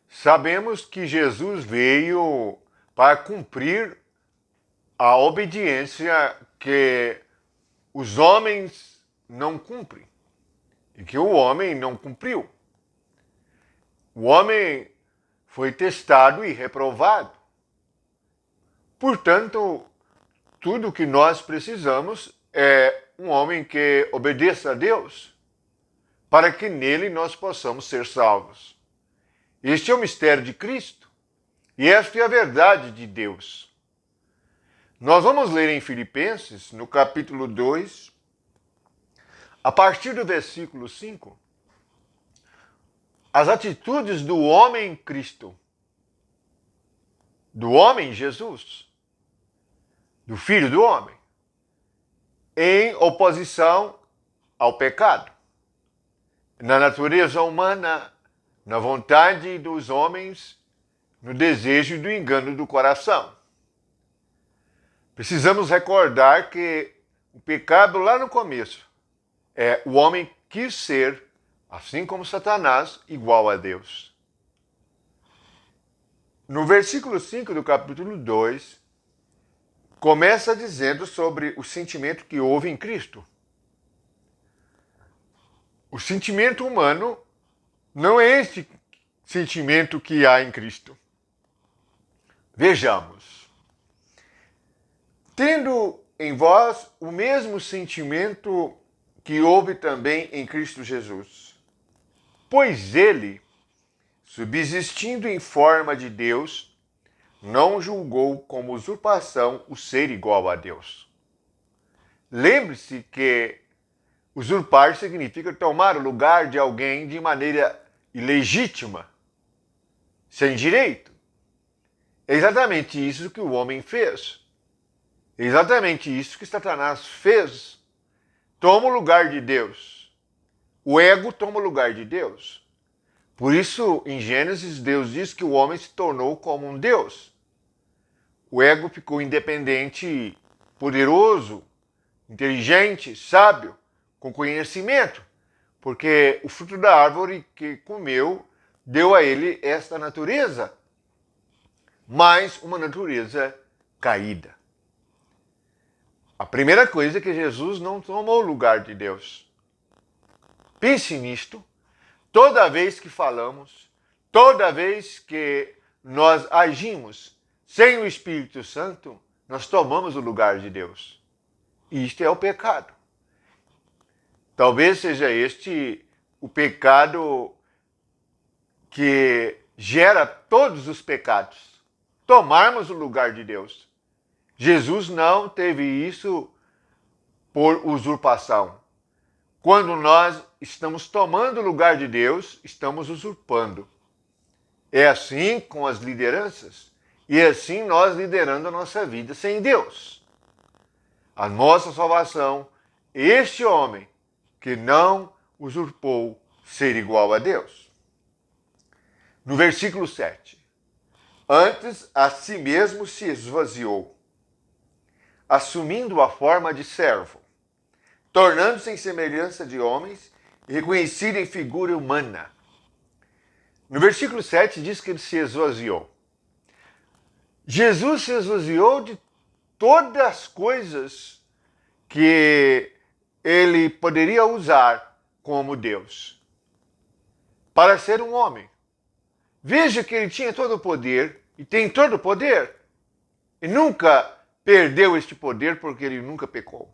Sabemos que Jesus veio para cumprir a obediência que os homens não cumprem e que o homem não cumpriu. O homem foi testado e reprovado. Portanto, tudo que nós precisamos é um homem que obedeça a Deus, para que nele nós possamos ser salvos. Este é o mistério de Cristo e esta é a verdade de Deus. Nós vamos ler em Filipenses, no capítulo 2, a partir do versículo 5, as atitudes do homem Cristo, do homem Jesus, do Filho do homem, em oposição ao pecado. Na natureza humana, na vontade dos homens, no desejo e do engano do coração. Precisamos recordar que o pecado lá no começo o homem quis ser, assim como Satanás, igual a Deus. No versículo 5 do capítulo 2, começa dizendo sobre o sentimento que houve em Cristo. O sentimento humano não é este sentimento que há em Cristo. Vejamos. Tendo em vós o mesmo sentimento que houve também em Cristo Jesus. Pois ele, subsistindo em forma de Deus, não julgou como usurpação o ser igual a Deus. Lembre-se que usurpar significa tomar o lugar de alguém de maneira ilegítima, sem direito. É exatamente isso que o homem fez. É exatamente isso que Satanás fez. Toma o lugar de Deus. O ego toma o lugar de Deus. Por isso, em Gênesis, Deus diz que o homem se tornou como um Deus. O ego ficou independente, poderoso, inteligente, sábio, com conhecimento, porque o fruto da árvore que comeu deu a ele esta natureza, mas uma natureza caída. A primeira coisa é que Jesus não tomou o lugar de Deus. Pense nisto. Toda vez que falamos, toda vez que nós agimos sem o Espírito Santo, nós tomamos o lugar de Deus. E isto é o pecado. Talvez seja este o pecado que gera todos os pecados. Tomarmos o lugar de Deus. Jesus não teve isso por usurpação. Quando nós estamos tomando o lugar de Deus, estamos usurpando. É assim com as lideranças. E é assim nós liderando a nossa vida sem Deus. A nossa salvação, este homem que não usurpou ser igual a Deus. No versículo 7. Antes a si mesmo se esvaziou, assumindo a forma de servo, tornando-se em semelhança de homens e reconhecido em figura humana. No versículo 7 diz que ele se esvaziou. Jesus se esvaziou de todas as coisas que ele poderia usar como Deus para ser um homem. Veja que ele tinha todo o poder e tem todo o poder e nunca perdeu este poder porque ele nunca pecou.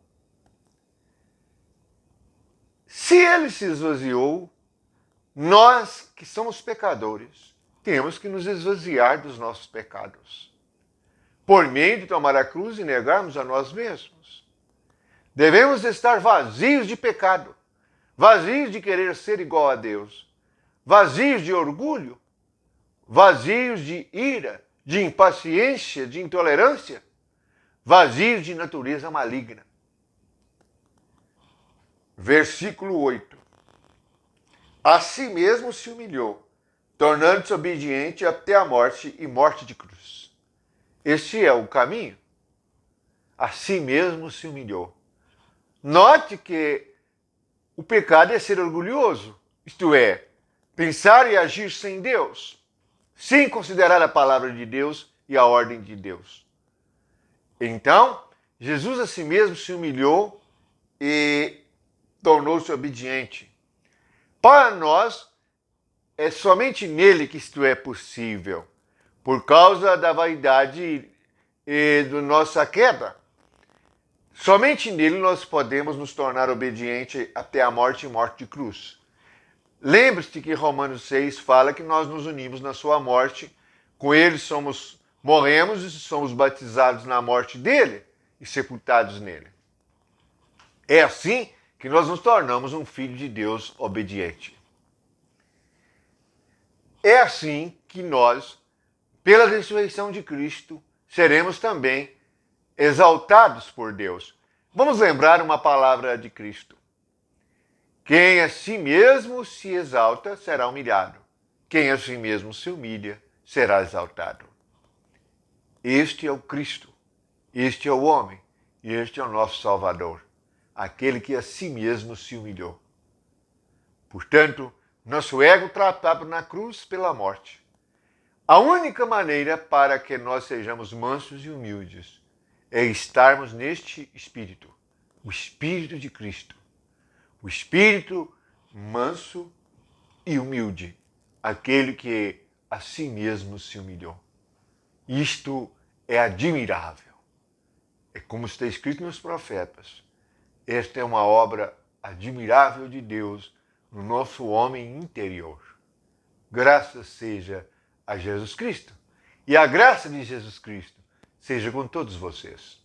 Se ele se esvaziou, nós que somos pecadores, temos que nos esvaziar dos nossos pecados, por meio de tomar a cruz e negarmos a nós mesmos. Devemos estar vazios de pecado, vazios de querer ser igual a Deus, vazios de orgulho, vazios de ira, de impaciência, de intolerância, vazios de natureza maligna. Versículo 8. A si mesmo se humilhou, tornando-se obediente até a morte e morte de cruz. Este é o caminho. A si mesmo se humilhou. Note que o pecado é ser orgulhoso, isto é, pensar e agir sem Deus. sem considerar a palavra de Deus e a ordem de Deus. Então, Jesus a si mesmo se humilhou e tornou-se obediente. Para nós, é somente nele que isto é possível, por causa da vaidade e da nossa queda. Somente nele nós podemos nos tornar obedientes até a morte e morte de cruz. Lembre-se que Romanos 6 fala que nós nos unimos na sua morte, com ele morremos e somos batizados na morte dele e sepultados nele. É assim que nós nos tornamos um filho de Deus obediente. É assim que nós, pela ressurreição de Cristo, seremos também exaltados por Deus. Vamos lembrar uma palavra de Cristo. Quem a si mesmo se exalta será humilhado. Quem a si mesmo se humilha será exaltado. Este é o Cristo, este é o homem, e este é o nosso Salvador, aquele que a si mesmo se humilhou. Portanto, nosso ego tratado na cruz pela morte. A única maneira para que nós sejamos mansos e humildes é estarmos neste Espírito, o Espírito de Cristo. O Espírito manso e humilde, aquele que a si mesmo se humilhou. Isto é admirável. É como está escrito nos profetas. Esta é uma obra admirável de Deus no nosso homem interior. Graças seja a Jesus Cristo. E a graça de Jesus Cristo seja com todos vocês.